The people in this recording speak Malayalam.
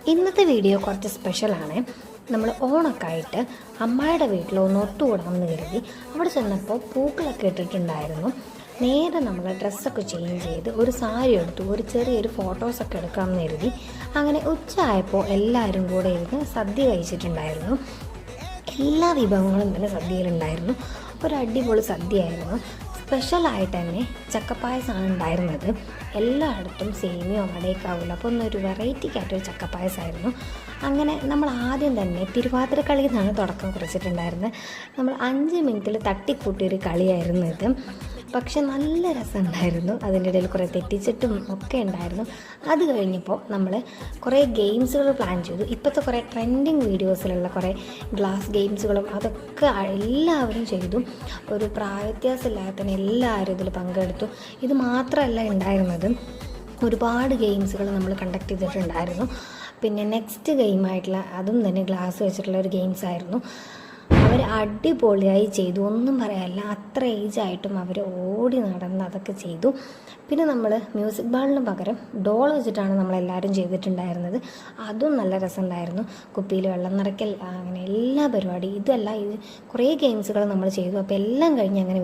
ഇന്നത്തെ വീഡിയോ കുറച്ച് സ്പെഷ്യലാണ്. നമ്മൾ ഓണൊക്കെ ആയിട്ട് അമ്മായിയുടെ വീട്ടിൽ ഒന്ന് ഒത്തുകൂടാമെന്ന് കരുതി അവിടെ ചെന്നപ്പോൾ പൂക്കളൊക്കെ ഇട്ടിട്ടുണ്ടായിരുന്നു. നേരെ നമ്മൾ ഡ്രസ്സൊക്കെ ചേഞ്ച് ചെയ്ത് ഒരു സാരി എടുത്തു, ഒരു ചെറിയൊരു ഫോട്ടോസൊക്കെ എടുക്കാമെന്ന് കരുതി. അങ്ങനെ ഉച്ചയായപ്പോൾ എല്ലാവരും കൂടെ ഇരുന്ന് സദ്യ കഴിച്ചിട്ടുണ്ടായിരുന്നു. എല്ലാ വിഭവങ്ങളും തന്നെ സദ്യയിലുണ്ടായിരുന്നു. ഒരു അടിപൊളി സദ്യയായിരുന്നു. സ്പെഷ്യലായിട്ട് തന്നെ ചക്കപ്പായസമാണ് ഉണ്ടായിരുന്നത്. എല്ലായിടത്തും സേമിയോ വടയൊക്കെ ആവില്ല, അപ്പോൾ ഒന്നൊരു വെറൈറ്റിക്കായിട്ടൊരു ചക്കപ്പായസമായിരുന്നു. അങ്ങനെ നമ്മൾ ആദ്യം തന്നെ തിരുവാതിരക്കളി എന്നാണ് തുടക്കം കുറിച്ചിട്ടുണ്ടായിരുന്നത്. നമ്മൾ 5 മിനിറ്റിൽ തട്ടിക്കൂട്ടിയൊരു കളിയായിരുന്നു ഇത്. പക്ഷെ നല്ല രസമുണ്ടായിരുന്നു. അതിൻ്റെ ഇടയിൽ കുറേ തെറ്റിച്ചിട്ടും ഒക്കെ ഉണ്ടായിരുന്നു. അത് കഴിഞ്ഞപ്പോൾ നമ്മൾ കുറേ ഗെയിംസുകൾ പ്ലാൻ ചെയ്തു. ഇപ്പോഴത്തെ കുറേ ട്രെൻഡിങ് വീഡിയോസിലുള്ള കുറേ ഗ്ലാസ് ഗെയിംസുകളും അതൊക്കെ എല്ലാവരും ചെയ്തു. ഒരു പ്രായവ്യത്യാസമില്ലാതെ എല്ലാവരും ഇതിൽ പങ്കെടുത്തു. ഇത് മാത്രമല്ല ഉണ്ടായിരുന്നത്, ഒരുപാട് ഗെയിംസുകൾ നമ്മൾ കണ്ടക്ട് ചെയ്തിട്ടുണ്ടായിരുന്നു. പിന്നെ നെക്സ്റ്റ് ഗെയിമായിട്ടുള്ള അതും തന്നെ ഗ്ലാസ് വെച്ചിട്ടുള്ള ഒരു ഗെയിംസ് ആയിരുന്നു. അവർ അടിപൊളിയായി ചെയ്തു, ഒന്നും പറയാനില്ല. അത്ര ഏജായിട്ടും അവർ ഓടി നടന്ന് അതൊക്കെ ചെയ്തു. പിന്നെ നമ്മൾ മ്യൂസിക് ബാളിന് പകരം ഡോൾ വെച്ചിട്ടാണ് നമ്മളെല്ലാവരും ചെയ്തിട്ടുണ്ടായിരുന്നത്. അതും നല്ല രസമുണ്ടായിരുന്നു. കുപ്പിയിൽ വെള്ളം നിറയ്ക്കൽ, അങ്ങനെ എല്ലാ പരിപാടിയും. ഇത് കുറേ ഗെയിംസുകൾ നമ്മൾ ചെയ്തു. അപ്പോൾ എല്ലാം കഴിഞ്ഞ് അങ്ങനെ